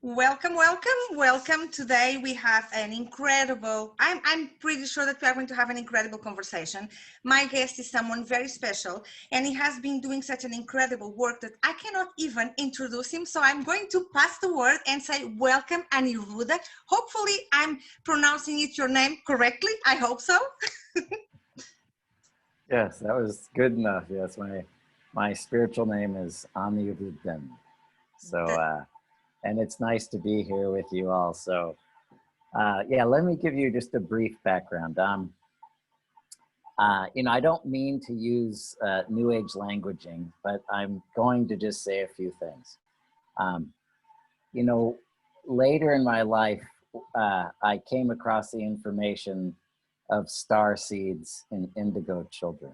Welcome, welcome, welcome. Today we have an incredible, I'm pretty sure that we are going to have an incredible conversation. My guest is someone very special and he has been doing such an incredible work that I cannot even introduce him. So I'm going to pass the word and say, welcome, Aniruddhan. Hopefully I'm pronouncing your name correctly. I hope so. Yes, that was good enough. Yes, my spiritual name is Aniruddhan. So, and it's nice to be here with you all. So, yeah, let me give you just a brief background. I don't mean to use New Age languaging, but I'm going to just say a few things. You know, later in my life, I came across the information of star seeds in indigo children.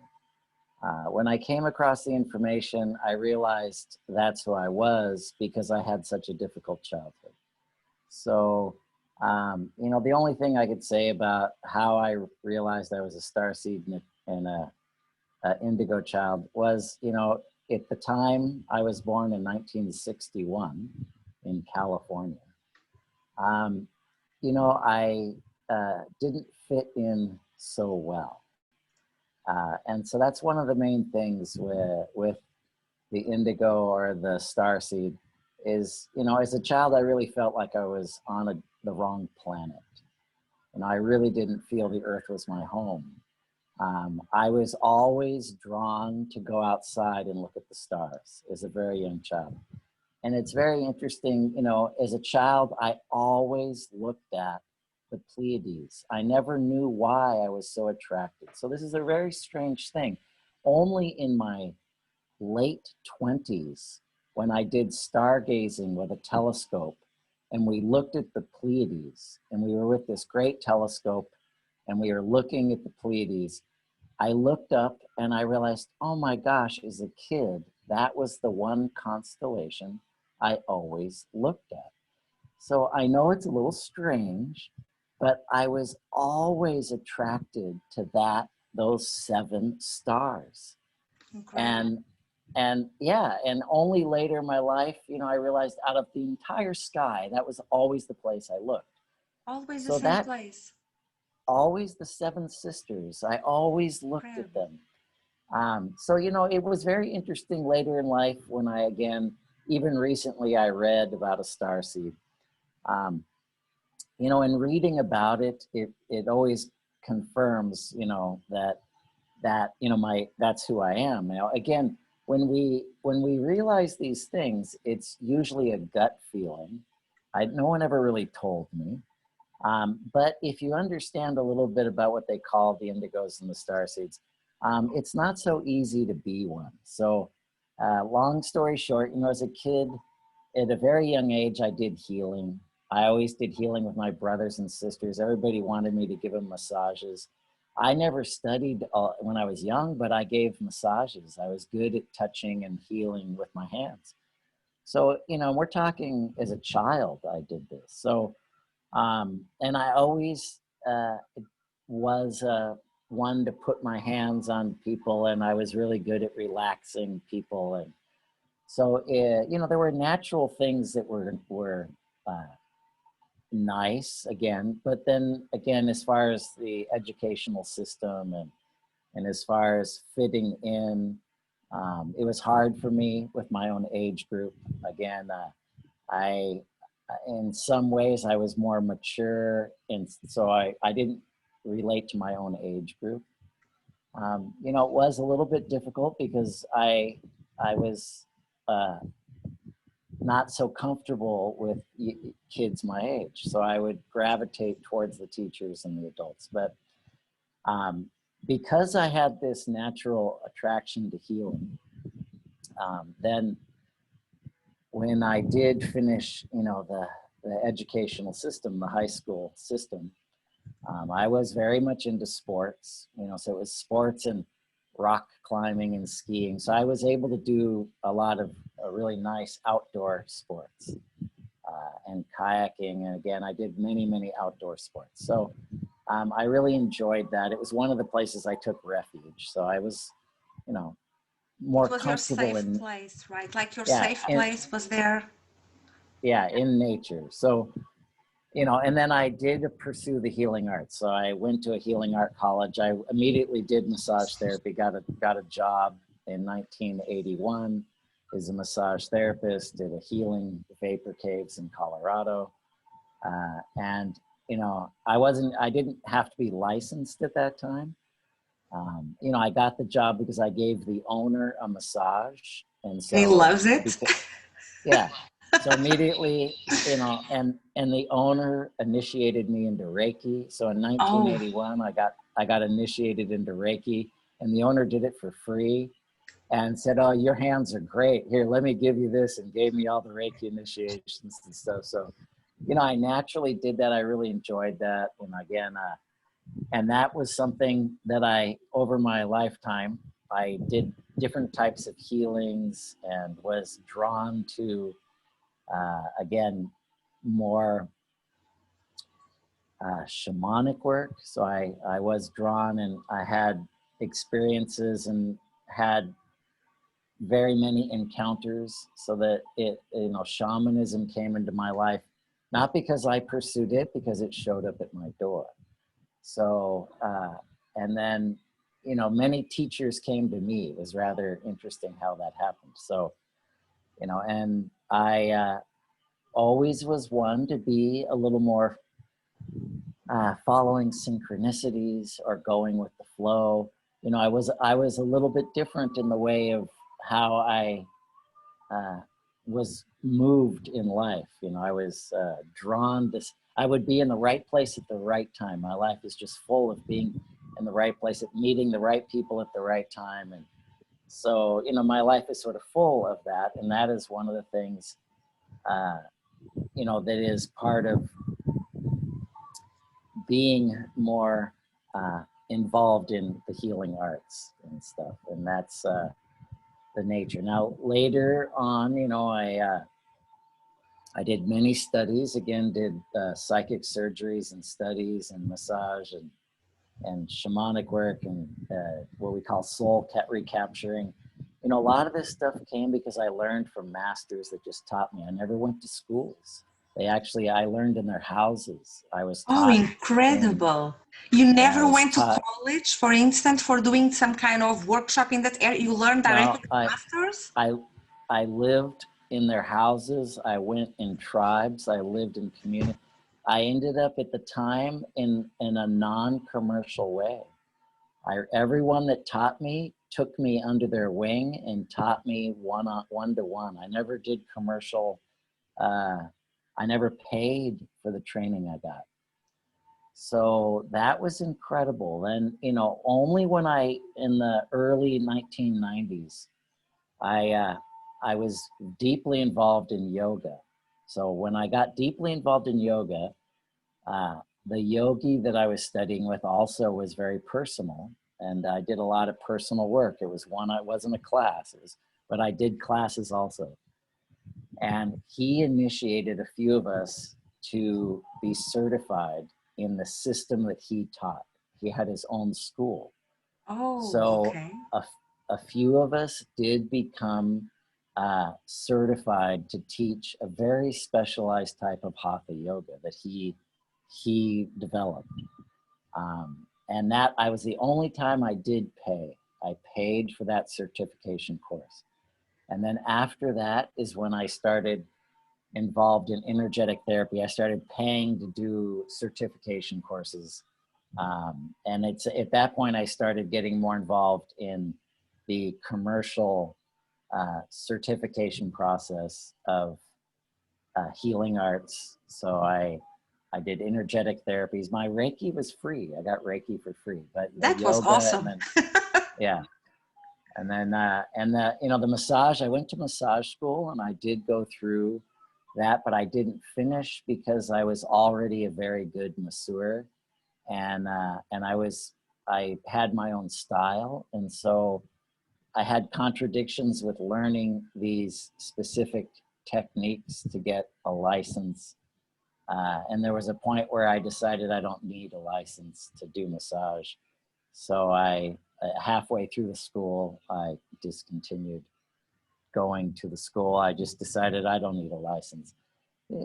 When I came across the information, I realized that's who I was because I had such a difficult childhood. So, the only thing I could say about how I realized I was a starseed and a indigo child was, at the time I was born in 1961 in California. I didn't fit in so well. And so that's one of the main things with the indigo or the starseed is, as a child, I really felt like I was on the wrong planet. I really didn't feel the earth was my home. I was always drawn to go outside and look at the stars as a very young child. And it's very interesting, as a child, I always looked at the Pleiades. I never knew why I was so attracted. So this is a very strange thing. Only in my late 20s, when I did stargazing with a telescope, and we looked at the Pleiades, and we were with this great telescope, and we were looking at the Pleiades, I looked up and I realized, oh my gosh, as a kid, that was the one constellation I always looked at. So I know it's a little strange, but I was always attracted to those 7 stars. Incredible. And yeah, and only later in my life, I realized out of the entire sky, that was always the place I looked. Always the So same place. Always the 7 sisters. I always looked at them. So, it was very interesting later in life when even recently I read about a starseed. In reading about it always confirms, that's who I am. Again, when we realize these things, it's usually a gut feeling. No one ever really told me. But if you understand a little bit about what they call the indigos and the starseeds, it's not so easy to be one. So long story short, as a kid, at a very young age, I did healing. I always did healing with my brothers and sisters. Everybody wanted me to give them massages. I never studied when I was young, but I gave massages. I was good at touching and healing with my hands. So, we're talking as a child, I did this. So, and I always was one to put my hands on people, and I was really good at relaxing people. And so, there were natural things that were nice again, but then again, as far as the educational system and as far as fitting in, it was hard for me with my own age group. Again, in some ways I was more mature, and so I didn't relate to my own age group. It was a little bit difficult because I was not so comfortable with kids my age. So I would gravitate towards the teachers and the adults. But because I had this natural attraction to healing, then when I did finish, the educational system, the high school system, I was very much into sports, so it was sports and rock climbing and skiing. So I was able to do a lot of really nice outdoor sports and kayaking. And again, I did many, many outdoor sports. So I really enjoyed that. It was one of the places I took refuge. So I was, more it was comfortable your safe place, right? Like your safe place was there. yeah, in nature. So, you know, and then I did pursue the healing arts. So I went to a healing art college. I immediately did massage therapy, got a job in 1981 as a massage therapist, did a healing vapor caves in Colorado. And, you know, I didn't have to be licensed at that time. You know, I got the job because I gave the owner a massage. And He so, loves it. because, yeah. So immediately, you know, and the owner initiated me into Reiki. So in Oh, 1981, I got initiated into Reiki, and the owner did it for free and said, "Oh, your hands are great. Here, let me give you this," and gave me all the Reiki initiations and stuff. So, you know, I naturally did that. I really enjoyed that. And again, and that was something that over my lifetime, I did different types of healings and was drawn to, again, more shamanic work. So I was drawn, and I had experiences and had very many encounters, so that you know, shamanism came into my life, not because I pursued it, because it showed up at my door. So, and then, you know, many teachers came to me. It was rather interesting how that happened. So, you know, and I always was one to be a little more following synchronicities or going with the flow. You know, I was a little bit different in the way of how I was moved in life. You know, I was drawn to, I would be in the right place at the right time. My life is just full of being in the right place, at meeting the right people at the right time. And so, you know, my life is sort of full of that. And that is one of the things, you know, that is part of being more involved in the healing arts and stuff. And that's the nature. Now, later on, you know, I did many studies, again, did psychic surgeries and studies and massage and shamanic work and what we call soul recapturing. You know, a lot of this stuff came because I learned from masters that just taught me. I never went to schools. I learned in their houses. I was oh, taught in, incredible. You yeah, I never was went to taught, college, for instance, for doing some kind of workshop in that area? You learned directly no, with masters? I, I lived in their houses. I went in tribes. I lived in community. I ended up at the time in a non-commercial way. Everyone that taught me took me under their wing and taught me one to one. I never did commercial. I never paid for the training I got. So that was incredible. And, you know, only when in the early 1990s, I was deeply involved in yoga. So when I got deeply involved in yoga, the yogi that I was studying with also was very personal, and I did a lot of personal work. It wasn't a class, but I did classes also. And he initiated a few of us to be certified in the system that he taught. He had his own school. Oh, So okay. a few of us did become certified to teach a very specialized type of hatha yoga that he developed. And that I was the only time I did pay. I paid for that certification course. And then after that is when I started involved in energetic therapy. I started paying to do certification courses. And it's at that point I started getting more involved in the commercial certification process of healing arts. So I did energetic therapies. My Reiki was free. I got Reiki for free, but the That was yoga and awesome. then, yeah. And then, you know, the massage, I went to massage school and I did go through that, but I didn't finish because I was already a very good masseur. And I had my own style. And so I had contradictions with learning these specific techniques to get a license. And there was a point where I decided I don't need a license to do massage. So halfway through the school, I discontinued going to the school. I just decided I don't need a license.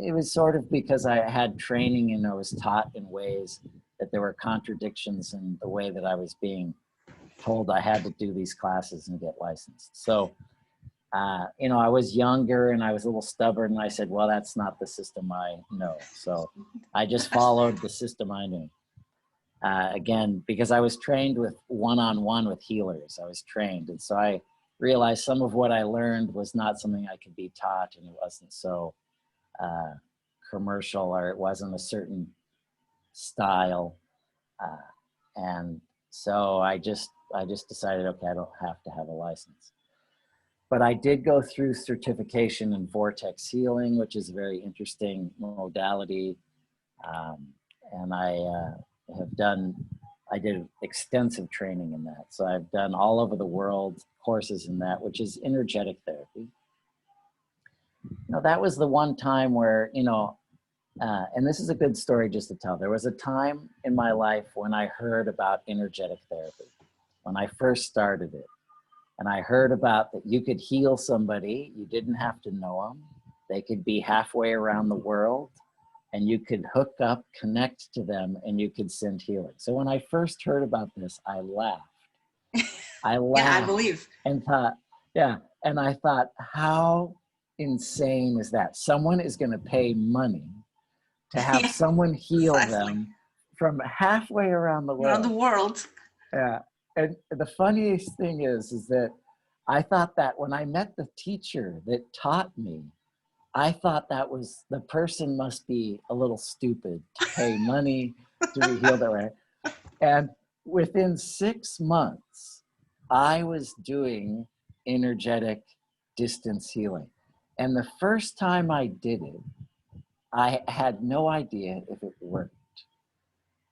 it was sort of because I had training and I was taught in ways that there were contradictions in the way that I was being told I had to do these classes and get licensed. So, you know, I was younger and I was a little stubborn, and I said, well, that's not the system I know. So I just followed the system I knew. Again, because I was trained with one-on-one with healers. I was trained. And so I realized some of what I learned was not something I could be taught, and it wasn't so commercial, or it wasn't a certain style. And so I just decided, okay, I don't have to have a license. But I did go through certification in vortex healing, which is a very interesting modality. And I did extensive training in that. So I've done all over the world courses in that, which is energetic therapy. You know, that was the one time where, you know, and this is a good story just to tell. There was a time in my life when I heard about energetic therapy, when I first started it. And I heard about that you could heal somebody. You didn't have to know them. They could be halfway around the world, and you could hook up, connect to them, and you could send healing. So when I first heard about this, I laughed. I laughed. Yeah, I believe. And thought, yeah. And I thought, how insane is that? Someone is going to pay money to have Yeah, someone heal exactly. them from halfway around the world. Around the world. Yeah. And the funniest thing is that I thought that when I met the teacher that taught me, I thought that was, the person must be a little stupid to pay money to be healed that way. And within 6 months, I was doing energetic distance healing. And the first time I did it, I had no idea if it worked.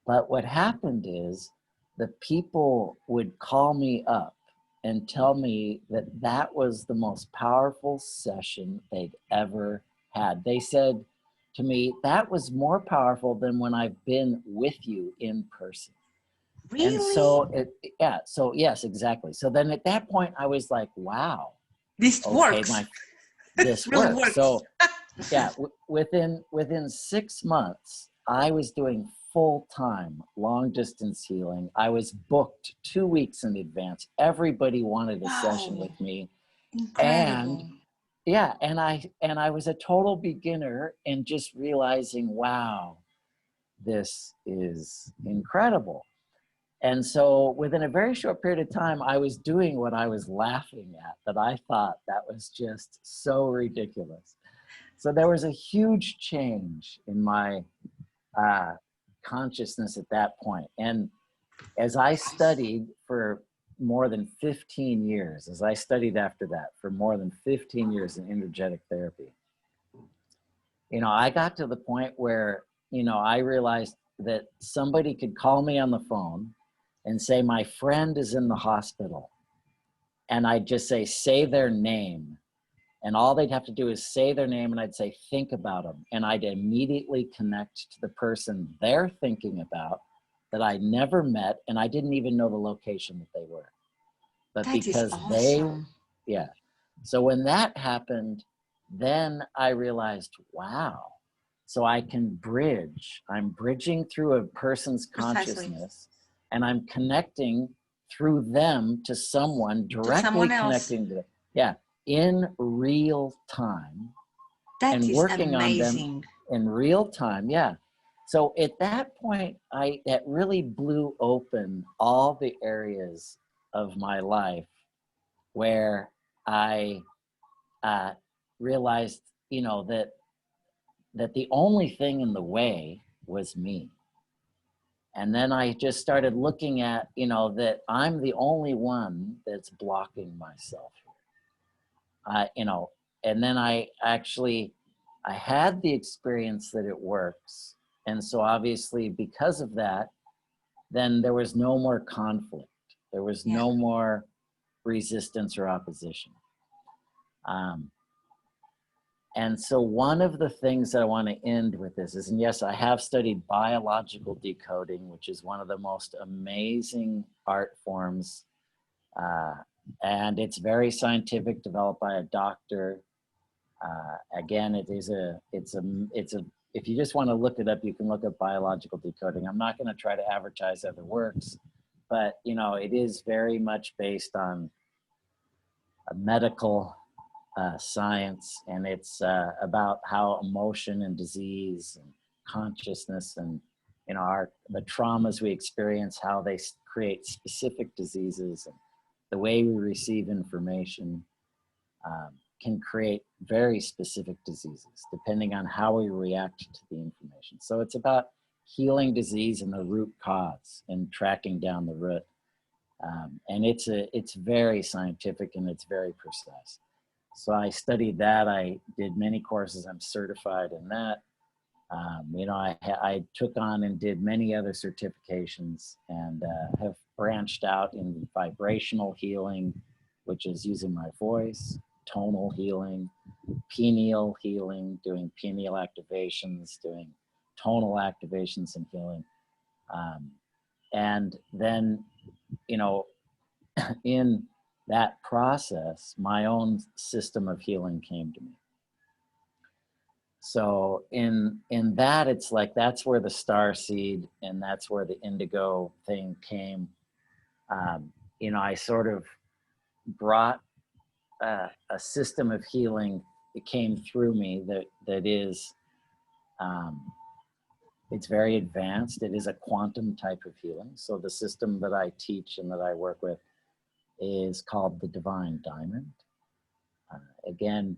But what happened is the people would call me up and tell me that that was the most powerful session they'd ever had. They said to me, that was more powerful than when I've been with you in person. And Really? so yeah, so yes, exactly. So then at that point I was like, wow, This okay, works. this Really works. works. So yeah, within 6 months, I was doing full-time long distance healing. I was booked 2 weeks in advance. Everybody wanted a session Wow. with me. And Incredible. yeah, and I was a total beginner, and just realizing, wow, this is incredible. And so within a very short period of time, I was doing what I was laughing at, that I thought that was just so ridiculous. So there was a huge change in my consciousness at that point. And as I studied for more than 15 years, as I studied after that for more than 15 years in energetic therapy, you know, I got to the point where, you know, I realized that somebody could call me on the phone and say, my friend is in the hospital. And I'd just say their name. And all they'd have to do is say their name, and I'd say, think about them. And I'd immediately connect to the person they're thinking about that I never met, and I didn't even know the location that they were. But That is because awesome. yeah. So when that happened, then I realized, wow, so I can bridge. I'm bridging through a person's Precisely. consciousness, and I'm connecting through them to someone, To directly someone else. connecting to, yeah, in real time, That and is working on them amazing. in real time. Yeah. So at that point, that really blew open all the areas of my life where I realized, you know, that the only thing in the way was me. And then I just started looking at, you know, that I'm the only one that's blocking myself. You know, and then I had the experience that it works. And so obviously because of that, then there was no more conflict. There was Yeah. no more resistance or opposition. And so one of the things that I want to end with is, and yes, I have studied biological decoding, which is one of the most amazing art forms. And it's very scientific, developed by a doctor. Again, if you just want to look it up, you can look up biological decoding. I'm not going to try to advertise other works, but it is very much based on a medical science, and it's about how emotion and disease and consciousness and the traumas we experience, how they create specific diseases, and the way we receive information can create very specific diseases depending on how we react to the information. So it's about healing disease and the root cause and tracking down the root. And it's very scientific and it's very precise. So I studied that. I did many courses. I'm certified in that. I took on and did many other certifications, and have branched out in vibrational healing, which is using my voice, tonal healing, pineal healing, doing pineal activations, doing tonal activations and healing. And then, in that process, my own system of healing came to me. So in that, it's like, that's where the star seed and that's where the indigo thing came. I sort of brought a system of healing that came through me that is, it's very advanced. It is a quantum type of healing. So the system that I teach and that I work with is called the Divine Diamond. Again,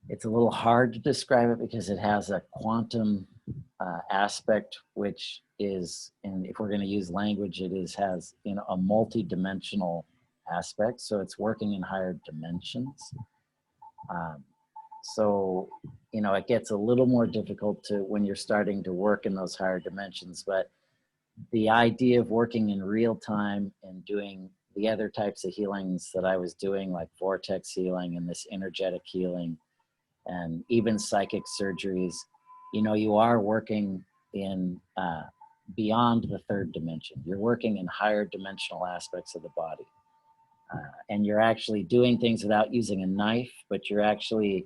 it's a little hard to describe it because it has a quantum aspect, which is, and if we're going to use language, has a multi-dimensional aspect. So it's working in higher dimensions. So it gets a little more difficult when you're starting to work in those higher dimensions. But the idea of working in real time and doing the other types of healings that I was doing, like vortex healing and this energetic healing, and even psychic surgeries, you are working in beyond the third dimension. You're working in higher dimensional aspects of the body. And you're actually doing things without using a knife, but you're actually,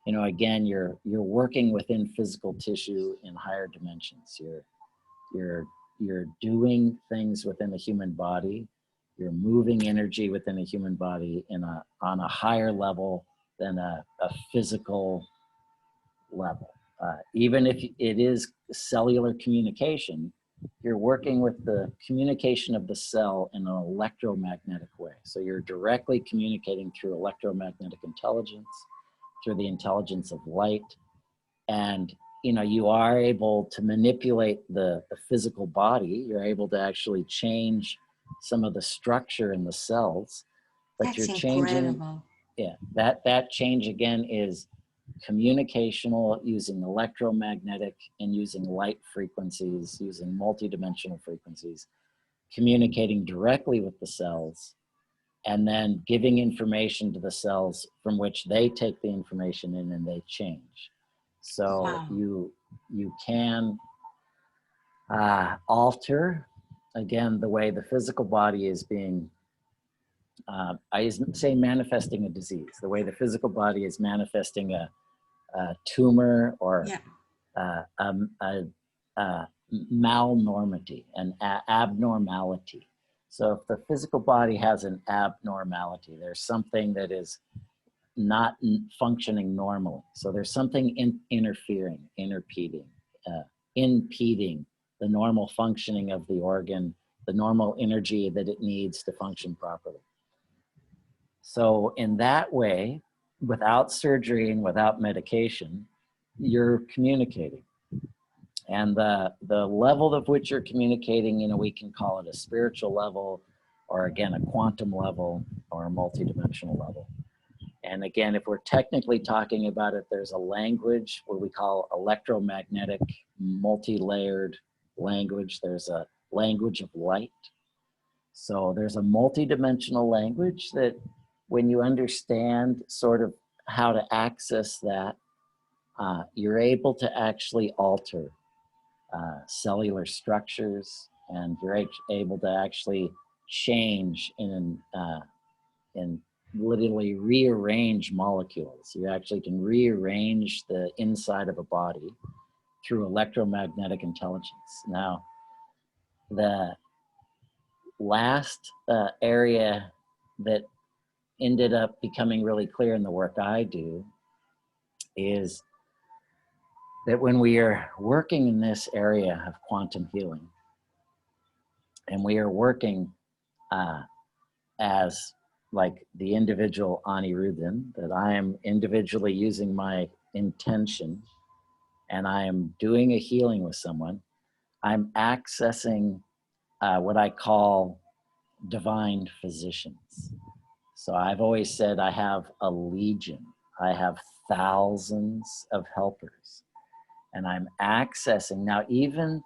again, you're working within physical tissue in higher dimensions. You're doing things within the human body. You're moving energy within a human body on a higher level than a physical level. Even if it is cellular communication, you're working with the communication of the cell in an electromagnetic way. So you're directly communicating through electromagnetic intelligence, through the intelligence of light. And you are able to manipulate the physical body. You're able to actually change some of the structure in the cells, but That's you're changing. incredible. Yeah, that change again is communicational, using electromagnetic and using light frequencies, using multidimensional frequencies, communicating directly with the cells, and then giving information to the cells from which they take the information in and they change. So Wow. you can alter, again, the way the physical body is being, I say manifesting a disease, the way the physical body is manifesting a tumor or a malnormity, an abnormality. So if the physical body has an abnormality, there's something that is not functioning normally. So there's something interfering, impeding the normal functioning of the organ, the normal energy that it needs to function properly. So in that way, without surgery and without medication, you're communicating. And the level of which you're communicating, we can call it a spiritual level, or again, a quantum level, or a multidimensional level. And again, if we're technically talking about it, there's a language, what we call electromagnetic, multi-layered language. There's a language of light. So there's a multi-dimensional language that when you understand sort of how to access that, you're able to actually alter cellular structures, and you're able to actually change in literally rearrange molecules. You actually can rearrange the inside of a body through electromagnetic intelligence. Now, the last area that ended up becoming really clear in the work I do is that when we are working in this area of quantum healing, and we are working as like the individual Aniruddhan, that I am individually using my intention and I am doing a healing with someone, I'm accessing what I call divine physicians. So I've always said I have a legion. I have thousands of helpers. And I'm accessing, now even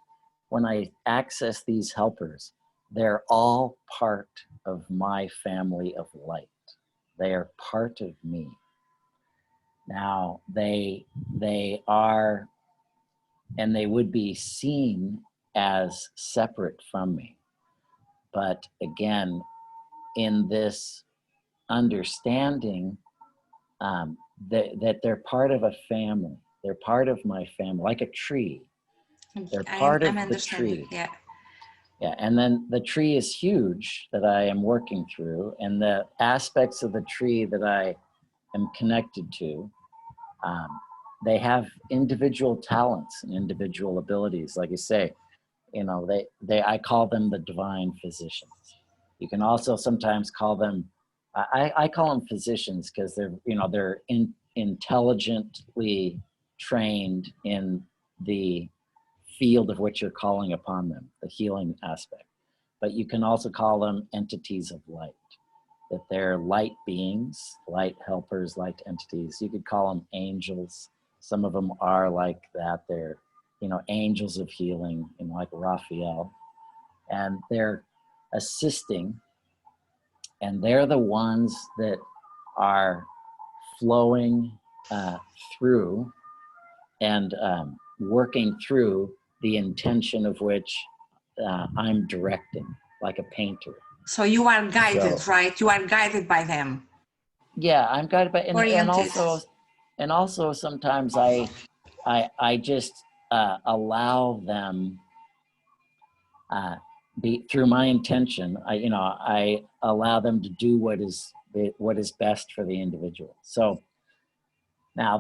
when I access these helpers, they're all part of my family of light. They are part of me. Now they are, and they would be seen as separate from me. But again, in this understanding that they're part of a family, they're part of my family, like a tree. They're part I'm of the understanding. tree. Yeah. Yeah, and then the tree is huge that I am working through, and the aspects of the tree that I am connected to, they have individual talents and individual abilities. Like you say, you know, I call them the divine physicians. You can also sometimes call them, I call them physicians because they're, you know, they're intelligently trained in the field of which you're calling upon them, the healing aspect. But you can also call them entities of light, that they're light beings, light helpers, light entities. You could call them angels. Some of them are like that. They're, you know, angels of healing, you know, like Raphael. And they're assisting, and they're the ones that are flowing through and working through the intention of which I'm directing, like a painter. So you are guided, So, right? You are guided by them. yeah, I'm guided by, Oriented. and also sometimes I just allow them be through my intention. I allow them to do what is best for the individual. So now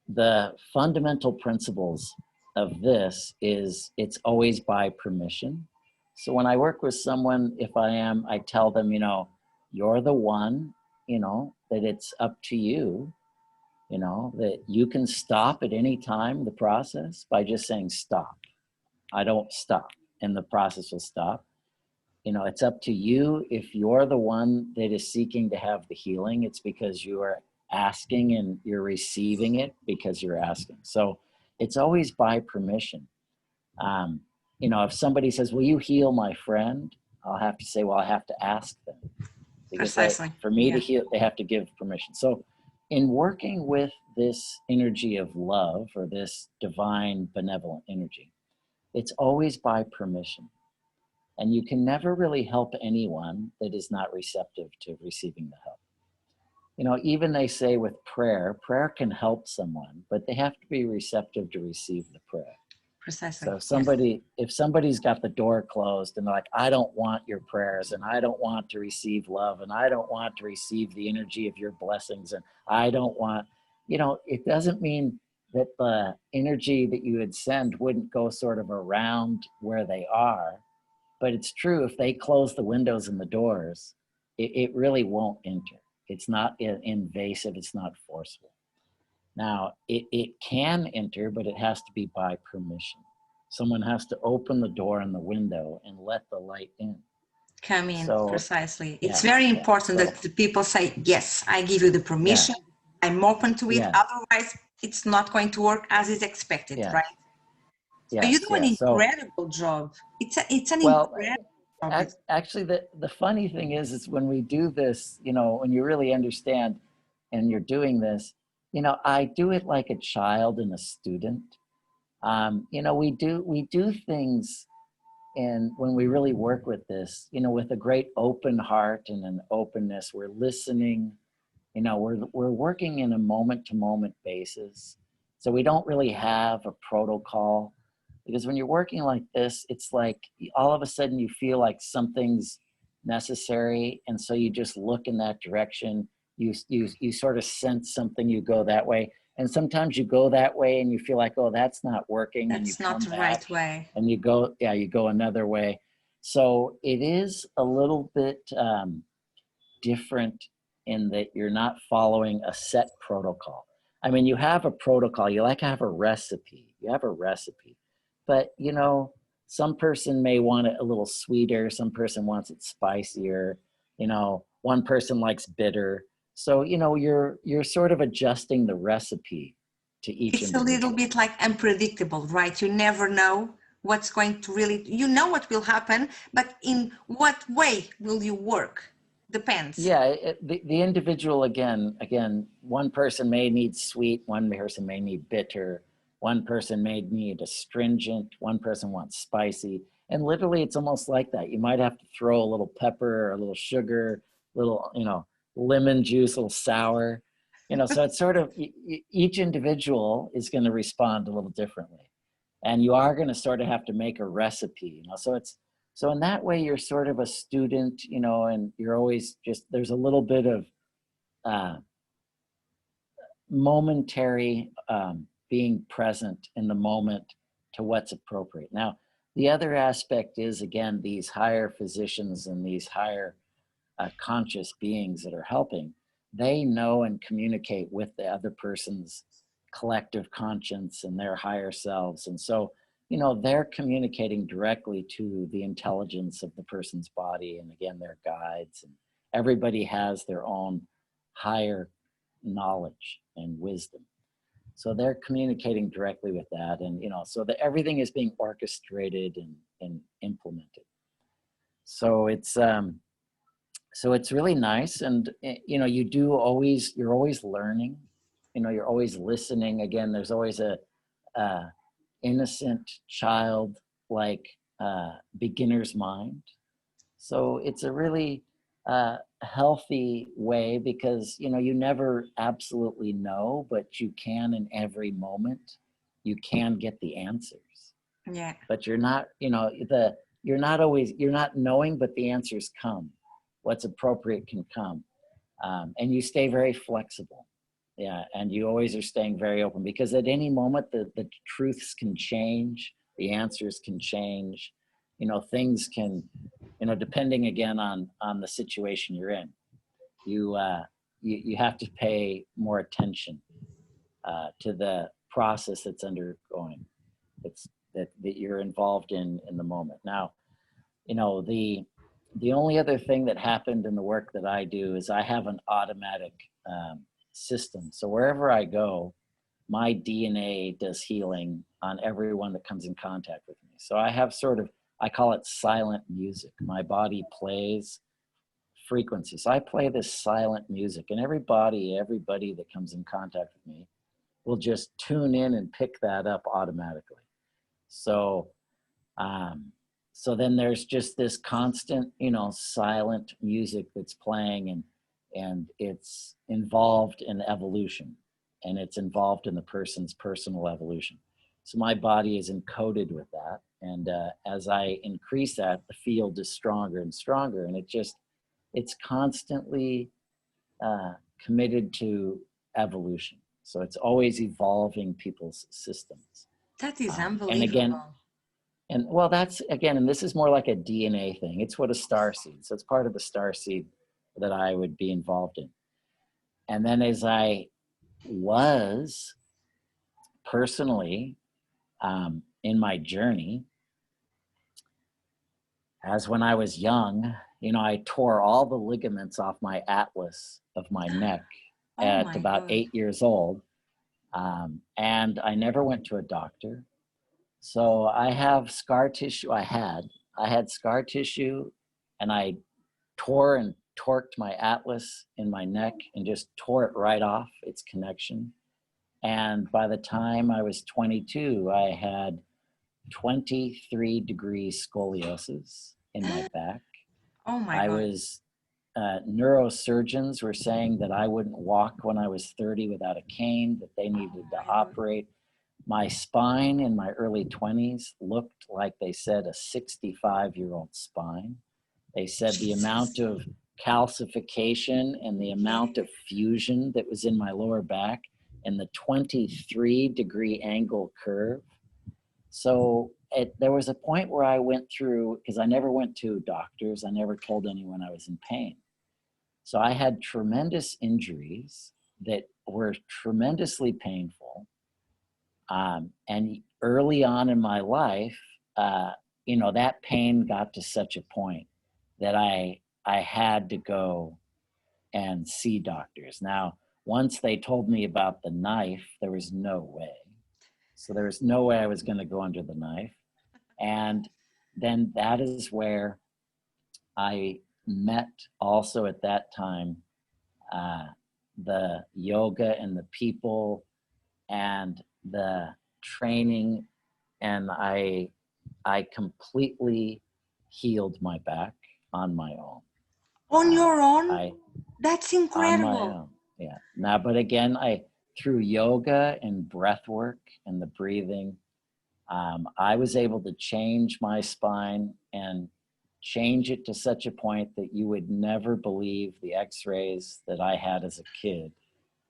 the fundamental principles of this is it's always by permission. So when I work with someone, I tell them, you know, you're the one, you know, that it's up to you, you know, that you can stop at any time the process by just saying stop. I don't stop, and the process will stop. You know, it's up to you. If you're the one that is seeking to have the healing, it's because you are asking, and you're receiving it because you're asking. So it's always by permission. You know, if somebody says, will you heal my friend? I'll have to say, well, I have to ask them, because Precisely. for me Yeah. to heal, they have to give permission. So in working with this energy of love, or this divine benevolent energy, it's always by permission. And you can never really help anyone that is not receptive to receiving the help. You know, even they say with prayer can help someone, but they have to be receptive to receive the prayer. Precisely. So Yes. if somebody's got the door closed and they're like, I don't want your prayers, and I don't want to receive love, and I don't want to receive the energy of your blessings, and I don't want, you know, it doesn't mean that the energy that you would send wouldn't go sort of around where they are. But it's true, if they close the windows and the doors, it really won't enter. It's not invasive, it's not forceful. Now, it can enter, but it has to be by permission. Someone has to open the door and the window and let the light in. Come in. So, Precisely. It's yeah, very yeah. important So, that the people say, yes, I give you the yeah, permission. I'm open to it. yeah, Otherwise, it's not going to work as is expected, yes, right? So you yes, do an yes. So, incredible job. It's an well, incredible job. actually, the funny thing is when we do this, you know, when you really understand and you're doing this, you know, I do it like a child and a student. You know, we do things and when we really work with this, you know, with a great open heart and an openness, we're listening, you know, we're working in a moment to moment basis. So we don't really have a protocol, because when you're working like this, it's like all of a sudden you feel like something's necessary, and so you just look in that direction. You sort of sense something, you go that way, and sometimes you go that way and you feel like, oh, that's not working, and you That's not come the back right way. and you go, yeah, you go another way. So it is a little bit different in that you're not following a set protocol. I mean, you have a protocol, you like have a recipe, you have a recipe, but you know, some person may want it a little sweeter, some person wants it spicier, you know, one person likes bitter. So, you know, you're sort of adjusting the recipe to each It's a little individual. bit like unpredictable, right? You never know what's going to really, you know what will happen, but in what way will you work? Depends. Yeah, the individual, again, one person may need sweet, one person may need bitter, one person may need astringent, one person wants spicy, and literally it's almost like that. You might have to throw a little pepper or a little sugar, little, you know, lemon juice, a little sour, you know. So it's sort of each individual is going to respond a little differently, and you are going to sort of have to make a recipe, you know. So it's so in that way, you're sort of a student, you know, and you're always just, there's a little bit of uh, momentary being present in the moment to what's appropriate. Now, the other aspect is, again, these higher physicians and these higher conscious beings that are helping, they know and communicate with the other person's collective conscience and their higher selves. And so, you know, they're communicating directly to the intelligence of the person's body. And again, their guides, and everybody has their own higher knowledge and wisdom. So they're communicating directly with that. And, you know, so that everything is being orchestrated and implemented. So it's really nice. And you know, you're always learning, you know, you're always listening. Again, there's always a innocent child like beginner's mind. So it's a really healthy way, because you know, you never absolutely know, but you can, in every moment you can get the answers. Yeah. But you're not, you know, you're not knowing, but the answers come. What's appropriate can come. And you stay very flexible. Yeah, and you always are staying very open, because at any moment the truths can change, the answers can change, you know, things can, you know, depending again on the situation you're in, you you have to pay more attention to the process that's undergoing. It's that you're involved in the moment. Now, you know, the only other thing that happened in the work that I do is I have an automatic system. So wherever I go, my DNA does healing on everyone that comes in contact with me. So I have sort of, I call it silent music. My body plays frequencies. So I play this silent music, and everybody that comes in contact with me will just tune in and pick that up automatically. So um, so then there's just this constant, you know, silent music that's playing, and it's involved in evolution, and it's involved in the person's personal evolution. So my body is encoded with that, and as I increase that, the field is stronger and stronger, and it's constantly committed to evolution. So it's always evolving people's systems. That is And again, unbelievable. and well, that's again, and this is more like a DNA thing. It's what a star seed. So it's part of the star seed that I would be involved in. And then as I was personally in my journey, as when I was young, you know, I tore all the ligaments off my atlas of my neck Oh at my about God. 8 years old. And I never went to a doctor. So I have scar tissue. I had scar tissue, and I tore and torqued my atlas in my neck and just tore it right off its connection. And by the time I was 22, I had 23-degree scoliosis in my back. Oh my I God. was, neurosurgeons were saying that I wouldn't walk when I was 30 without a cane, that they Oh needed to my Lord. operate. My spine in my early 20s looked like they said a 65-year-old spine. They said the amount Jesus. of calcification and the Yeah. amount of fusion that was in my lower back and the 23-degree angle curve. So there was a point where I went through, because I never went to doctors, I never told anyone I was in pain. So I had tremendous injuries that were tremendously painful. And early on in my life, that pain got to such a point that I had to go and see doctors. Now, once they told me about the knife, there was no way. So there was no way I was going to go under the knife. And then that is where I met also at that time the yoga and the people and the training, and I completely healed my back on my own. On your own? I That's on my incredible. own, yeah. Now, but again, I through yoga and breath work and the breathing, I was able to change my spine and change it to such a point that you would never believe the x-rays that I had as a kid,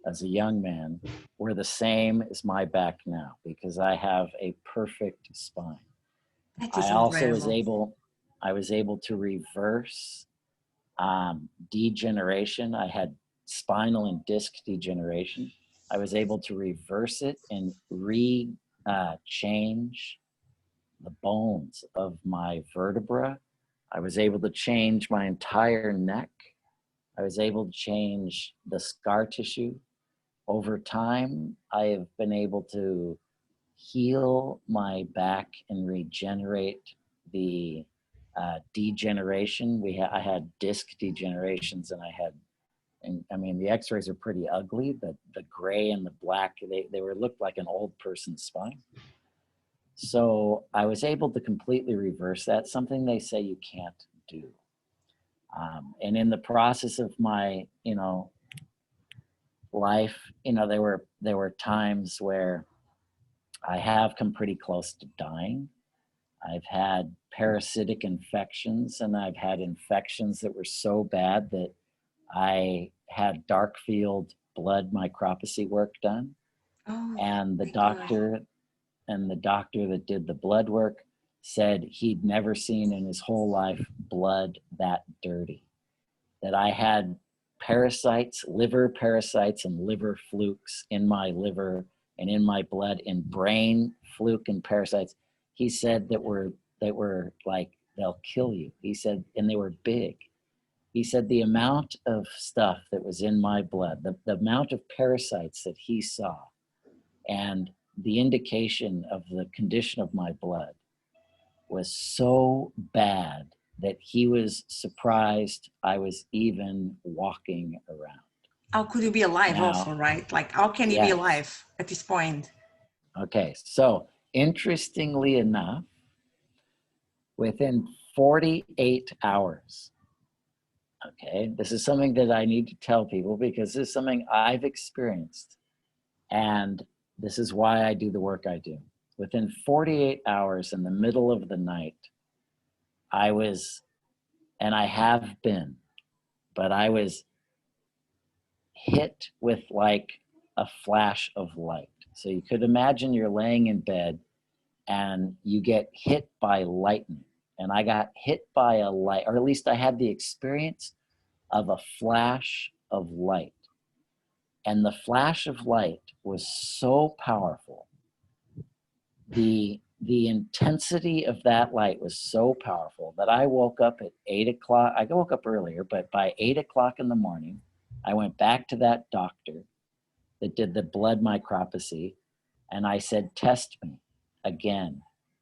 as a young man, were the same as my back now, because I have a perfect spine. That is I also was incredible. able, to reverse degeneration. I had spinal and disc degeneration. I was able to reverse it and change the bones of my vertebra. I was able to change my entire neck. I was able to change the scar tissue. Over time, I have been able to heal my back and regenerate the degeneration. I had disc degenerations, and I mean, the x-rays are pretty ugly. The gray and the black, they looked like an old person's spine. So I was able to completely reverse that, something they say you can't do. And in the process of my, life, there were times where I have come pretty close to dying. I've had parasitic infections, and I've had infections that were so bad that I had dark field blood micropsy work done. Oh And my God. the doctor that did the blood work said he'd never seen in his whole life blood that dirty. That I had parasites, liver parasites and liver flukes in my liver and in my blood, and brain fluke and parasites. He said that were like, they'll kill you. He said, and they were big. He said the amount of stuff that was in my blood, the amount of parasites that he saw, and the indication of the condition of my blood was so bad that he was surprised I was even walking around. How could you be alive also, Now, right? Like, how can you be yes. alive at this point? Okay. So, interestingly enough, within 48 hours, okay, this is something that I need to tell people because this is something I've experienced. And this is why I do the work I do. Within 48 hours, in the middle of the night, I was, and I have been, but I was hit with like a flash of light. So you could imagine you're laying in bed and you get hit by lightning. And I got hit by a light, or at least I had the experience of a flash of light. And the flash of light was so powerful. The intensity of that light was so powerful that I woke up at 8 o'clock. I woke up earlier, but by 8 o'clock in the morning, I went back to that doctor that did the blood micropsy, and I said, test me again.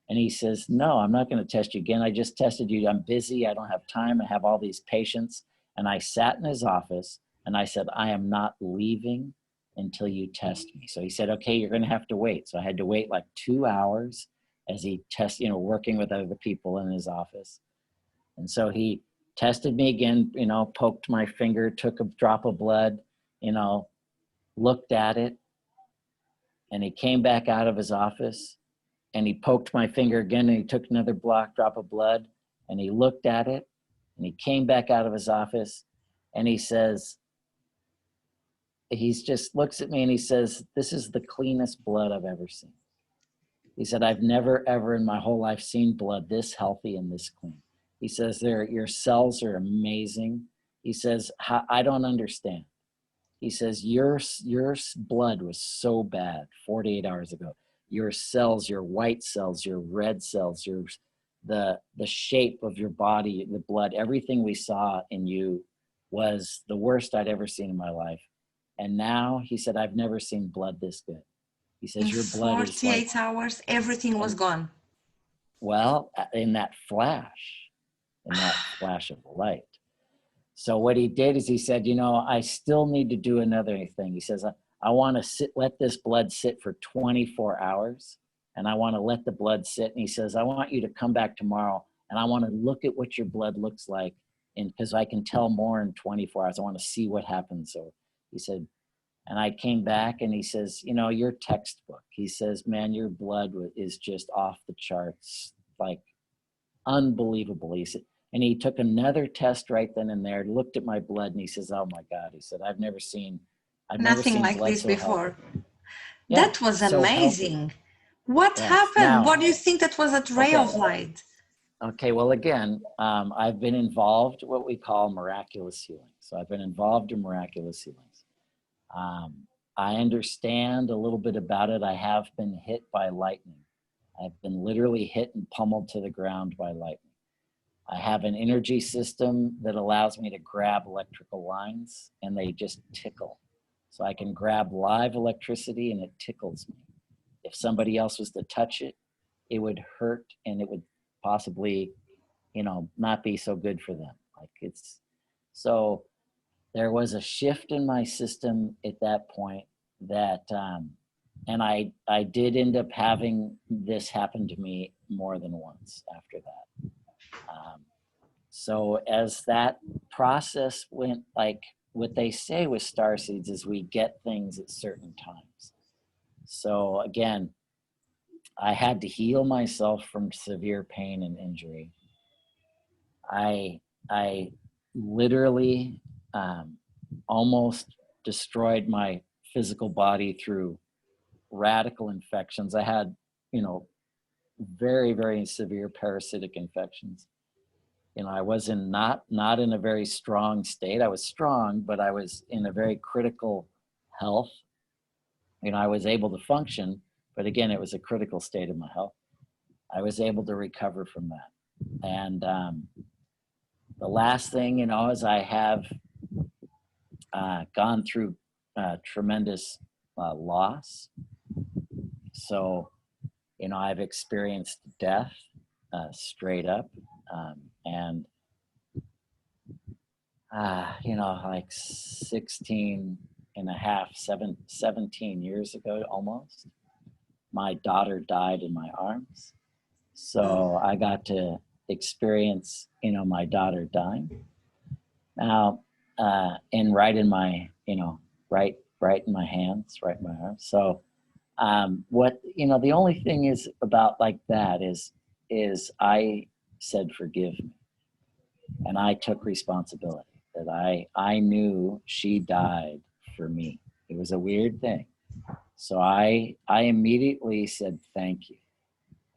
And he says, no, I'm not going to test you again. I just tested you. I'm busy. I don't have time. I have all these patients. And I sat in his office and I said, I am not leaving until you test me. So he said, okay, you're going to have to wait. So I had to wait like 2 hours. as he tests, working with other people in his office. And so he tested me again, poked my finger, took a drop of blood, looked at it, and he came back out of his office and he poked my finger again and he took another drop of blood and he looked at it and he came back out of his office and he says, just looks at me and he says, "This is the cleanest blood I've ever seen." He said, "I've never, ever in my whole life seen blood this healthy and this clean." He says, "Your cells are amazing." He says, "I don't understand." He says, your blood was so bad 48 hours ago. Your cells, your white cells, your red cells, the shape of your body, the blood, everything we saw in you was the worst I'd ever seen in my life. And now," he said, "I've never seen blood this good." He says, In "Your blood is like..." 48 hours, everything was gone. Well, in that flash of light. So what he did is he said, "I still need to do another thing." He says, I want to let this blood sit for 24 hours and I want to let the blood sit. And he says, "I want you to come back tomorrow and I want to look at what your blood looks like. And because I can tell more in 24 hours, I want to see what happens." So he said, and I came back and he says, "Your textbook." He says, "Man, your blood is just off the charts, like unbelievable." He said, and he took another test right then and there, looked at my blood, and he says, "Oh my God," he said, I've never seen Nothing like blood this so before. healthy." Yeah, That was so healthy. amazing. What Yes. happened? What do you think that was a ray of light? Okay. Well, again, I've been involved what we call miraculous healing. So I've been involved in miraculous healings. I understand a little bit about it. I have been hit by lightning. I've been literally hit and pummeled to the ground by lightning. I have an energy system that allows me to grab electrical lines and they just tickle. So I can grab live electricity and it tickles me. If somebody else was to touch it, it would hurt and it would possibly, not be so good for them. So there was a shift in my system at that point that, and I did end up having this happen to me more than once after that. So as that process went, like what they say with starseeds is we get things at certain times. So again, I had to heal myself from severe pain and injury. I literally almost destroyed my physical body through radical infections. I had, very, very severe parasitic infections. I was not in a very strong state. I was strong, but I was in a very critical health. I was able to function, but again, it was a critical state of my health. I was able to recover from that. And the last thing, is I have gone through tremendous loss. So, I've experienced death straight up. And like 16 and a half, 17 years ago almost, my daughter died in my arms. So I got to experience, my daughter dying. Now, and right in my, right in my hands, right in my arms. So what, the only thing is about like that is I said, "Forgive me." And I took responsibility that I knew she died for me. It was a weird thing. So I immediately said, "Thank you."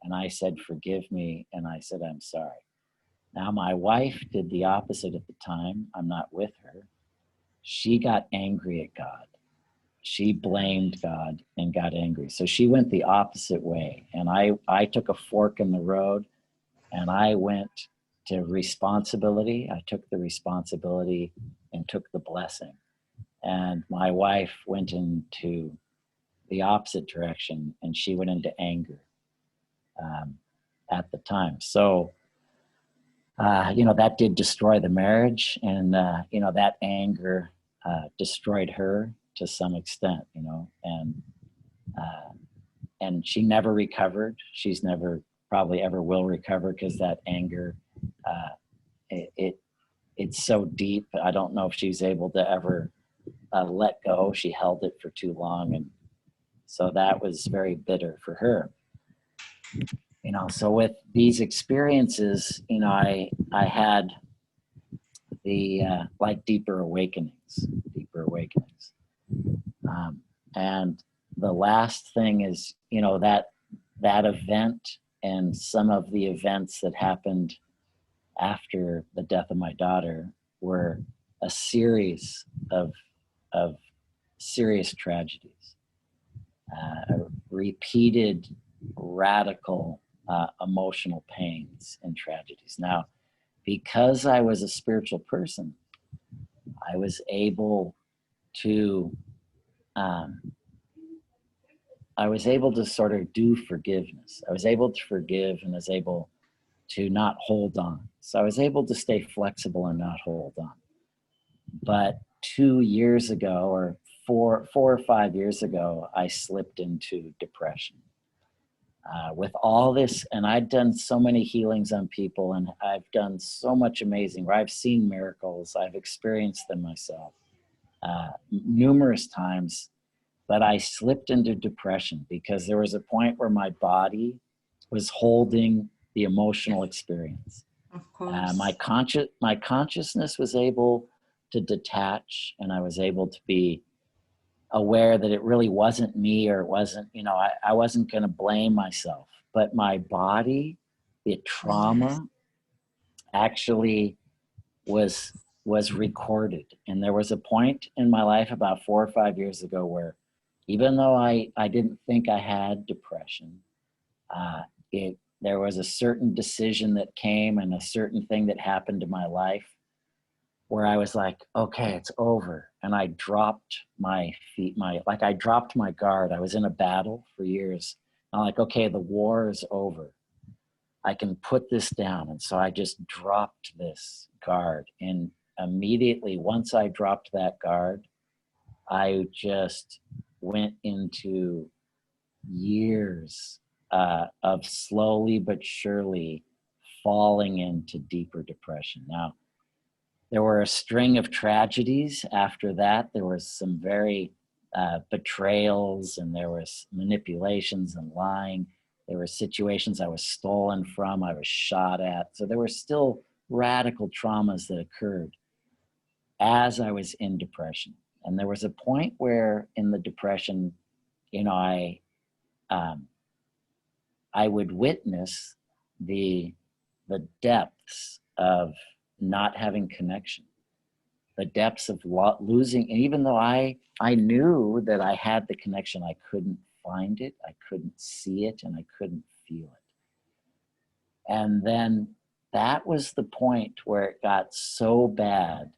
And I said, "Forgive me." And I said, "I'm sorry." Now my wife did the opposite at the time. I'm not with her. She got angry at God. She blamed God and got angry. So she went the opposite way. And I took a fork in the road and I went to responsibility. I took the responsibility and took the blessing. And my wife went into the opposite direction and she went into anger at the time. So, that did destroy the marriage, and, that anger destroyed her to some extent, and and she never recovered. She's never probably ever will recover, because that anger, it's so deep. I don't know if she's able to ever let go. She held it for too long, and so that was very bitter for her. So with these experiences, I had the like deeper awakenings. And the last thing is, that event and some of the events that happened after the death of my daughter were a series of serious tragedies, repeated radical emotional pains and tragedies. Now, because I was a spiritual person, I was able to sort of do forgiveness. I was able to forgive, and was able to not hold on. So I was able to stay flexible and not hold on. But 2 years ago, or 4 or 5 years ago, I slipped into depression. With all this, and I'd done so many healings on people, and I've done so much amazing, where I've seen miracles, I've experienced them myself numerous times, but I slipped into depression because there was a point where my body was holding the emotional experience. Of course. My consciousness was able to detach, and I was able to be aware that it really wasn't me, or it wasn't, I wasn't going to blame myself, but my body, the trauma actually was recorded. And there was a point in my life about 4 or 5 years ago where, even though I didn't think I had depression, there was a certain decision that came, and a certain thing that happened in my life where I was like, okay, it's over. And I dropped my feet, I dropped my guard. I was in a battle for years. I'm like, okay, the war is over. I can put this down. And so I just dropped this guard. And immediately, once I dropped that guard, I just went into years of slowly but surely falling into deeper depression. Now, there were a string of tragedies after that. There was some very betrayals, and there was manipulations and lying. There were situations I was stolen from, I was shot at. So there were still radical traumas that occurred as I was in depression. And there was a point where in the depression, I would witness the depths of not having connection, the depths of losing. And even though I knew that I had the connection, I couldn't find it, I couldn't see it, and I couldn't feel it. And then that was the point where it got so bad,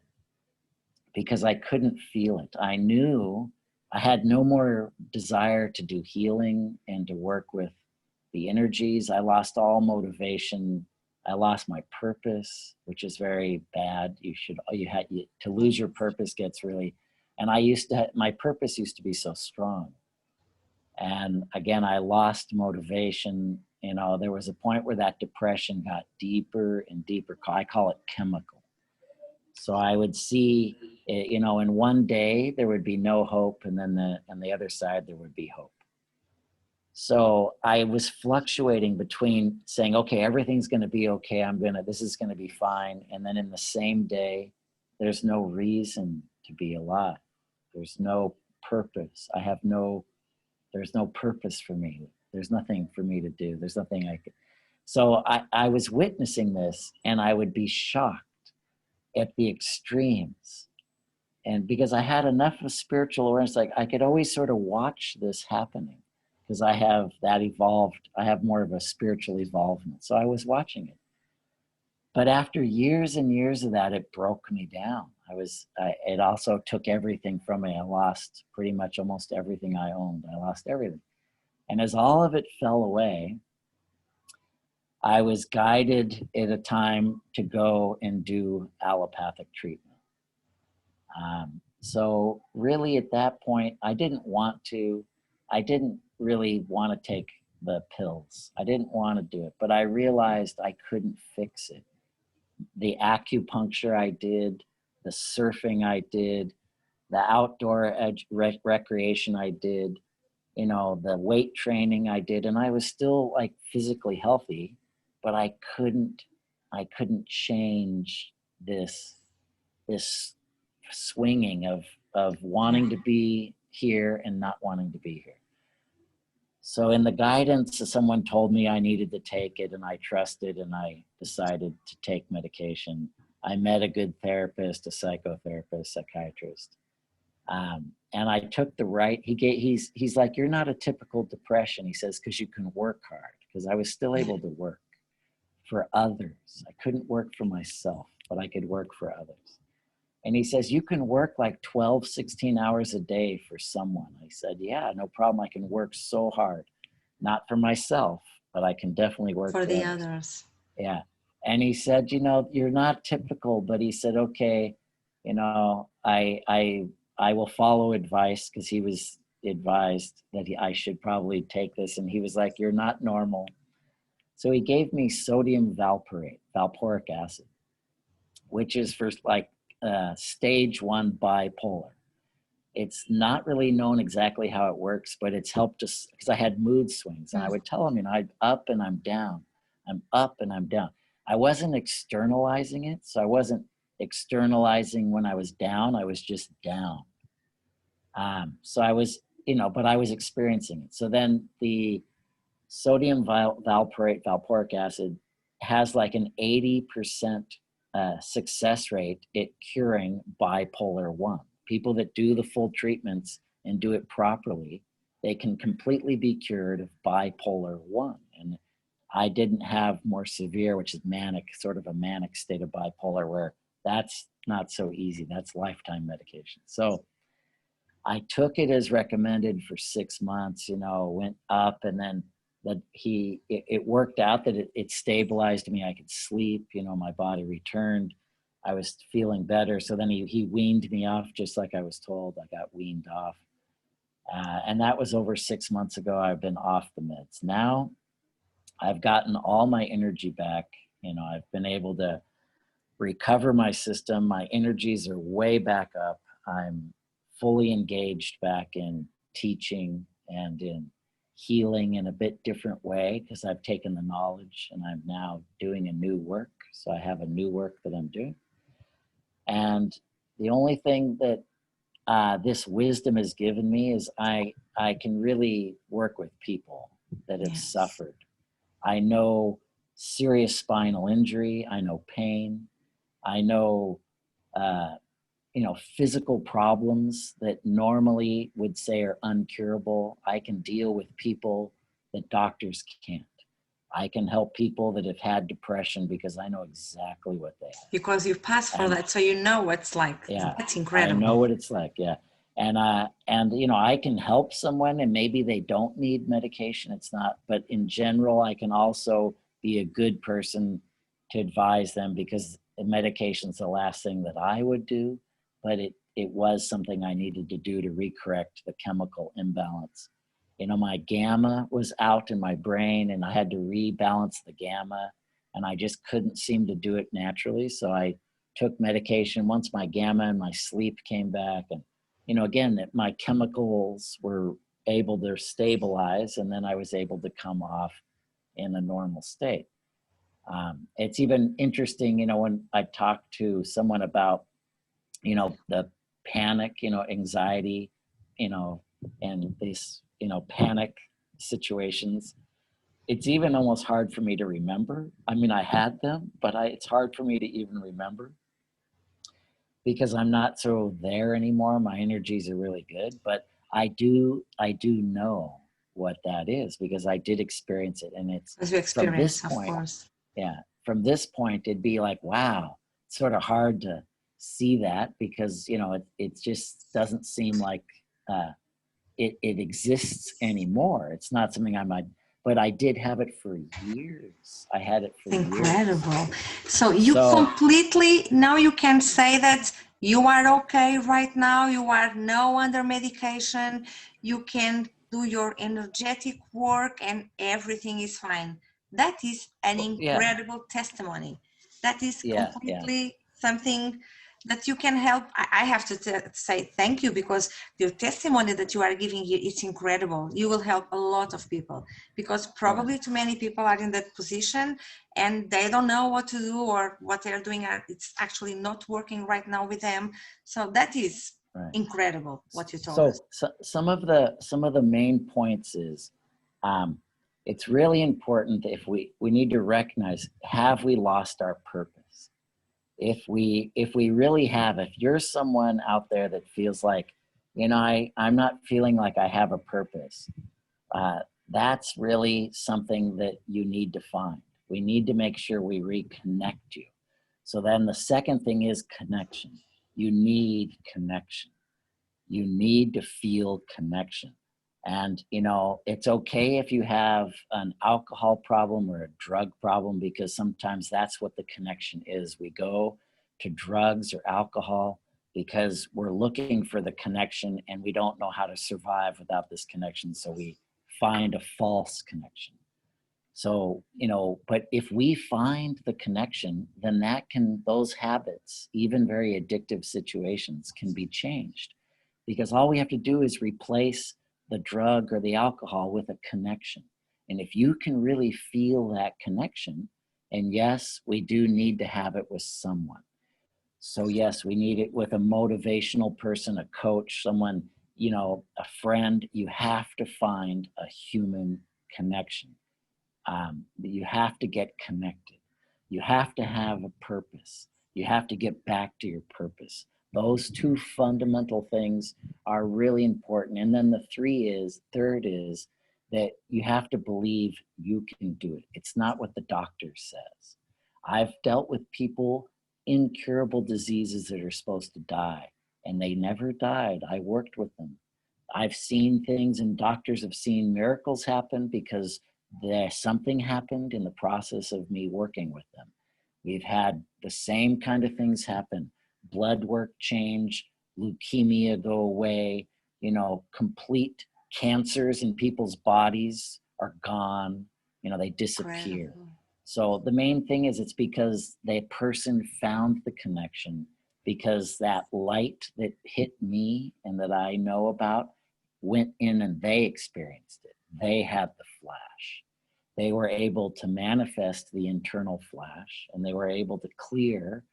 because I couldn't feel it. I knew I had no more desire to do healing and to work with the energies. I lost all motivation. I lost my purpose, which is very bad. To lose your purpose gets really, and my purpose used to be so strong. And again, I lost motivation. There was a point where that depression got deeper and deeper. I call it chemical. So I would see, in one day there would be no hope, and then on the other side there would be hope. So I was fluctuating between saying, okay, everything's going to be okay. This is going to be fine. And then in the same day, there's no reason to be alive. There's no purpose. There's no purpose for me. There's nothing for me to do. There's nothing I could. So I was witnessing this, and I would be shocked at the extremes. And because I had enough of spiritual awareness, like I could always sort of watch this happening, because I have more of a spiritual evolvement. So I was watching it. But after years and years of that, it broke me down. It also took everything from me. I lost pretty much almost everything I owned. I lost everything. And as all of it fell away, I was guided at a time to go and do allopathic treatment. So really at that point, I didn't want to. I didn't really want to take the pills. I didn't want to do it, but I realized I couldn't fix it. The acupuncture I did, the surfing I did, the outdoor recreation I did, you know, the weight training I did, and I was still like physically healthy, but I couldn't change this swinging of wanting to be here and not wanting to be here. So in the guidance, someone told me I needed to take it, and I trusted, and I decided to take medication. I met a good therapist, a psychotherapist, psychiatrist. And I took the right, he's like, you're not a typical depression. He says, because you can work hard, because I was still able to work for others. I couldn't work for myself, but I could work for others. And he says, you can work like 12, 16 hours a day for someone. I said, yeah, no problem. I can work so hard, not for myself, but I can definitely work for the others. Yeah. And he said, you know, you're not typical, but he said, okay, you know, I will follow advice, because he was advised that I should probably take this. And he was like, you're not normal. So he gave me sodium valproate, valporic acid, which is for like stage 1 bipolar. It's not really known exactly how it works, but it's helped us, because I had mood swings, and I would tell him, you know, I'm up and I'm down. I'm up and I'm down. I wasn't externalizing it. So I wasn't externalizing when I was down. I was just down. So I was, you know, but I was experiencing it. So then the sodium valproate, valporic acid, has like an 80% success rate at curing bipolar 1. People that do the full treatments and do it properly, they can completely be cured of bipolar 1. And I didn't have more severe, which is manic, sort of a manic state of bipolar, where that's not so easy. That's lifetime medication. So I took it as recommended for 6 months, you know, went up, and then it worked out that it stabilized me. I could sleep, you know, my body returned. I was feeling better. So then he weaned me off, just like I was told. I got weaned off. And that was over 6 months ago. I've been off the meds. Now I've gotten all my energy back. You know, I've been able to recover my system. My energies are way back up. I'm fully engaged back in teaching and in healing in a bit different way, because I've taken the knowledge and I'm now doing a new work. So I have a new work that I'm doing. And the only thing that this wisdom has given me is I can really work with people that have suffered. I know serious spinal injury. I know pain. I know, you know, physical problems that normally would say are uncurable. I can deal with people that doctors can't. I can help people that have had depression, because I know exactly what they have. Because you've passed for that, so you know what it's like. Yeah, that's incredible. I know what it's like. Yeah, and you know, I can help someone, and maybe they don't need medication. It's not, but in general, I can also be a good person to advise them, because the medication's the last thing that I would do, but it was something I needed to do to recorrect the chemical imbalance. You know, my gamma was out in my brain, and I had to rebalance the gamma, and I just couldn't seem to do it naturally. So I took medication. Once my gamma and my sleep came back, and, you know, again, that my chemicals were able to stabilize, and then I was able to come off in a normal state. It's even interesting, you know, when I talk to someone about, you know, the panic, you know, anxiety, you know, and these, you know, panic situations, it's even almost hard for me to remember. I mean, I had them, but it's hard for me to even remember, because I'm not so there anymore. My energies are really good, but I do know what that is, because I did experience it. And it's from this point, of course. Yeah, from this point, it'd be like, wow, it's sort of hard to see that, because, you know, it just doesn't seem like it exists anymore. It's not something I might, but I did have it for years. I had it for years. Incredible. So you completely, now you can say that you are okay right now. You are no under medication. You can do your energetic work, and everything is fine. That is an Yeah, incredible testimony. That is yeah. completely something that you can help. I have to say thank you, because your testimony that you are giving here, it's incredible. You will help a lot of people, because Yeah, probably too many people are in that position and they don't know what to do, or what they're doing it's actually not working right now with them. So that is right. incredible what you told us. So some of the main points is, um, it's really important. If we need to recognize, have we lost our purpose? If we really have, if you're someone out there that feels like, I'm not feeling like I have a purpose, uh, that's really something that you need to find. We need to make sure we reconnect you. So then the second thing is connection. You need connection. You need to feel connection. And, it's okay if you have an alcohol problem or a drug problem, because sometimes that's what the connection is. We go to drugs or alcohol because we're looking for the connection and we don't know how to survive without this connection. So we find a false connection. So, but if we find the connection, then those habits, even very addictive situations, can be changed, because all we have to do is replace the drug or the alcohol with a connection. And if you can really feel that connection, and yes, we do need to have it with someone. So yes, we need it with a motivational person, a coach, someone, a friend. You have to find a human connection. You have to get connected. You have to have a purpose. You have to get back to your purpose. Those two fundamental things are really important. And then the third is that you have to believe you can do it. It's not what the doctor says. I've dealt with people, incurable diseases that are supposed to die, and they never died. I worked with them. I've seen things, and doctors have seen miracles happen because something happened in the process of me working with them. We've had the same kind of things happen: blood work change, leukemia go away, complete cancers in people's bodies are gone, they disappear. Incredible. So the main thing is, it's because the person found the connection, because that light that hit me and that I know about went in and they experienced it. They had the flash. They were able to manifest the internal flash, and they were able to clear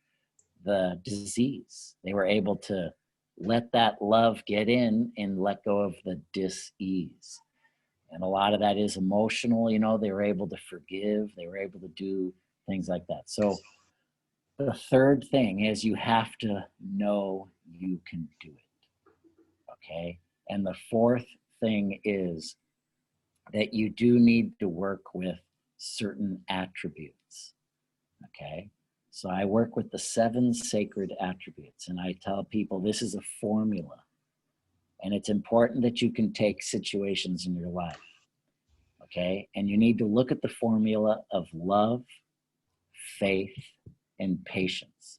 the disease. They were able to let that love get in and let go of the dis-ease. And a lot of that is emotional. They were able to forgive. They were able to do things like that. So the third thing is, you have to know you can do it. Okay. And the fourth thing is that you do need to work with certain attributes. Okay. So I work with the 7 sacred attributes, and I tell people this is a formula, and it's important that you can take situations in your life. Okay. And you need to look at the formula of love, faith, and patience.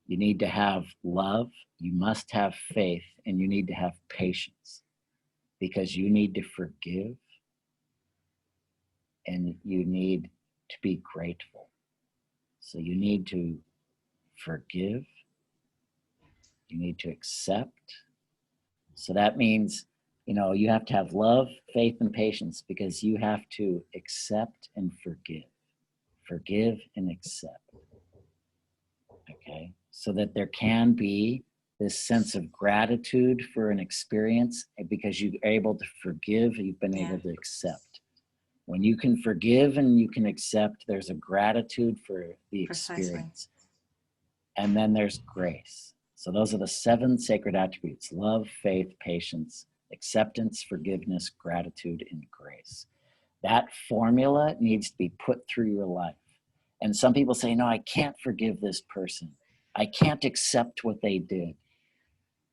You need to have love, you must have faith, and you need to have patience, because you need to forgive and you need to be grateful. So you need to forgive, you need to accept. So that means, you have to have love, faith, and patience, because you have to accept and forgive. Forgive and accept. Okay. So that there can be this sense of gratitude for an experience, because you're able to forgive, you've been Yeah, able to accept. When you can forgive and you can accept, there's a gratitude for the precisely. experience. And then there's grace. So those are the 7 sacred attributes: love, faith, patience, acceptance, forgiveness, gratitude, and grace. That formula needs to be put through your life. And some people say, no, I can't forgive this person. I can't accept what they did.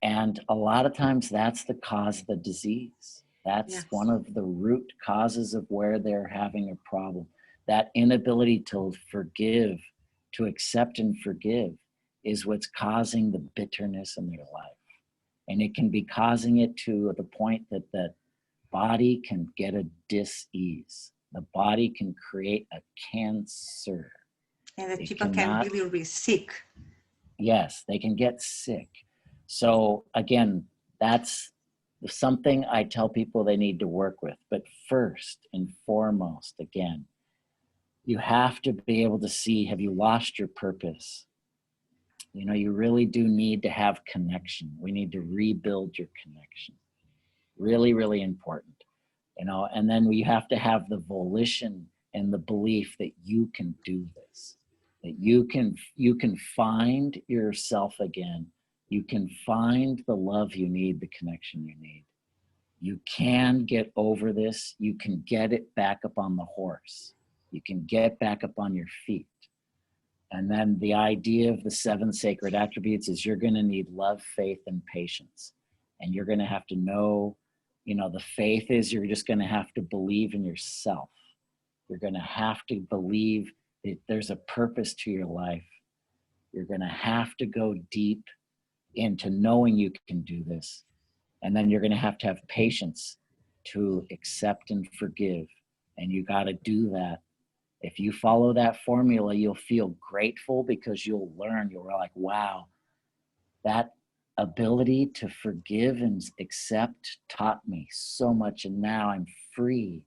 And a lot of times that's the cause of the disease. That's one Yes. of the root causes of where they're having a problem. That inability to forgive, to accept and forgive, is what's causing the bitterness in their life. And it can be causing it to the point that body can get a dis-ease. The body can create a cancer. And that It people can cannot, really be sick. yes, they can get sick. So again, that's something I tell people they need to work with. But first and foremost, again, you have to be able to see, have you lost your purpose? You know, you really do need to have connection. We need to rebuild your connection. Really, really important. You know, and then we have to have the volition and the belief that you can do this, that you can find yourself again. You can find the love you need, the connection you need. You can get over this. You can get it back up on the horse. You can get back up on your feet. And then the idea of the 7 sacred attributes is you're going to need love, faith, and patience. And you're going to have to know, you know, the faith is you're just going to have to believe in yourself. You're going to have to believe that there's a purpose to your life. You're going to have to go deep into knowing you can do this. And then you're going to have patience to accept and forgive. And you got to do that. If you follow that formula, you'll feel grateful because you'll learn. You're like, wow, that ability to forgive and accept taught me so much. And now I'm free.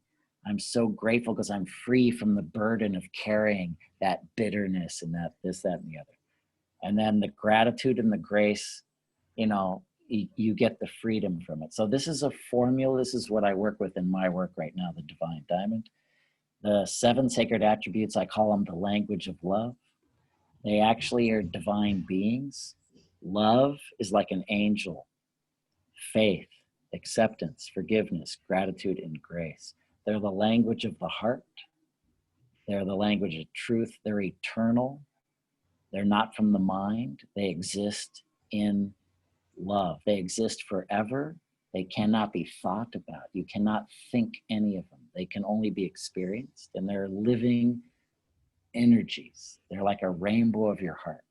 I'm so grateful because I'm free from the burden of carrying that bitterness and that this, that, and the other. And then the gratitude and the grace, you know, you get the freedom from it. So this is a formula. This is what I work with in my work right now, the Divine Diamond. The 7 sacred attributes, I call them the language of love. They actually are divine beings. Love is like an angel. Faith, acceptance, forgiveness, gratitude, and grace. They're the language of the heart. They're the language of truth. They're eternal. They're not from the mind. They exist in love. They exist forever. They cannot be thought about. You cannot think any of them. They can only be experienced, and they're living energies. They're like a rainbow of your heart.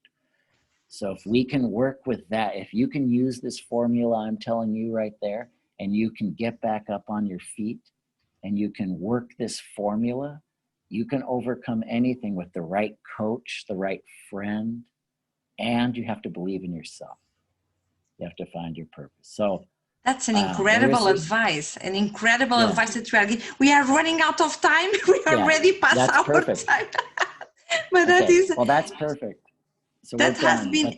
So if we can work with that, if you can use this formula I'm telling you right there, and you can get back up on your feet, and you can work this formula, you can overcome anything with the right coach, the right friend, and you have to believe in yourself. You have to find your purpose. So that's an incredible advice. An incredible advice that we are giving. We are running out of time. We are already past our perfect. time. But that is well, that's perfect. So that has been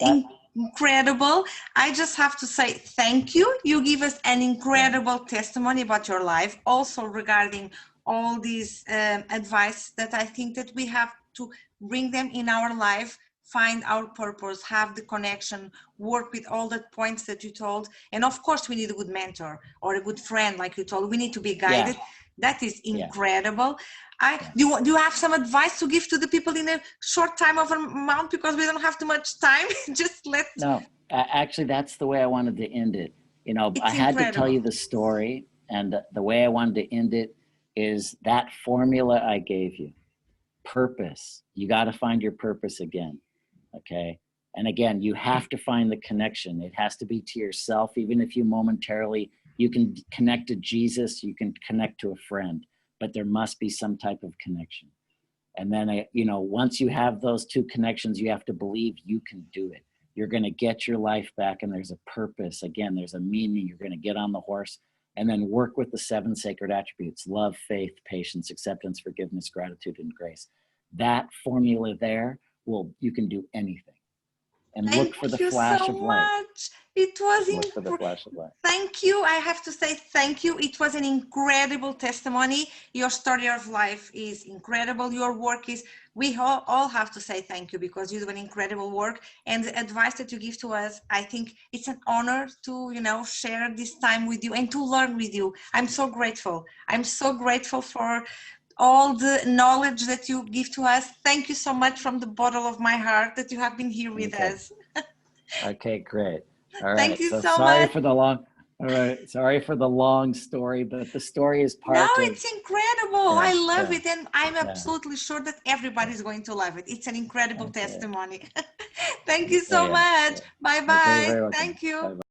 incredible. I just have to say thank you. You give us an incredible testimony about your life, also regarding all these advice that I think that we have to bring them in our life, find our purpose, have the connection, work with all the points that you told. And of course, we need a good mentor or a good friend, like you told. We need to be guided. That is incredible. Do you have some advice to give to the people in a short time of a month, because we don't have too much time? Just No, actually, that's the way I wanted to end it. You know, I had to tell you the story, and the way I wanted to end it is that formula I gave you. Purpose. You got to find your purpose again. Okay. And again, you have to find the connection. It has to be to yourself. Even if you momentarily, you can connect to Jesus, you can connect to a friend, but there must be some type of connection. And then, you know, once you have those two connections, you have to believe you can do it. You're going to get your life back, and there's a purpose. Again, there's a meaning. You're going to get on the horse and then work with the 7 sacred attributes: love, faith, patience, acceptance, forgiveness, gratitude, and grace. That formula there, you can do anything. And look for the flash of light. It was look for the flash of light. Thank you. I have to say thank you. It was an incredible testimony. Your story of life is incredible. Your work is, we all have to say thank you, because you do an incredible work. And the advice that you give to us, I think it's an honor to, you know, share this time with you and to learn with you. I'm so grateful. I'm so grateful for all the knowledge that you give to us. Thank you so much from the bottom of my heart that you have been here with us. Okay, great. All right. Thank you so sorry much. For the long. All right. Sorry for the long story, but the story is part of. No, it's incredible. I love it, and I'm absolutely sure that everybody's going to love it. It's an incredible testimony. Thank you so much. Bye bye. Thank you.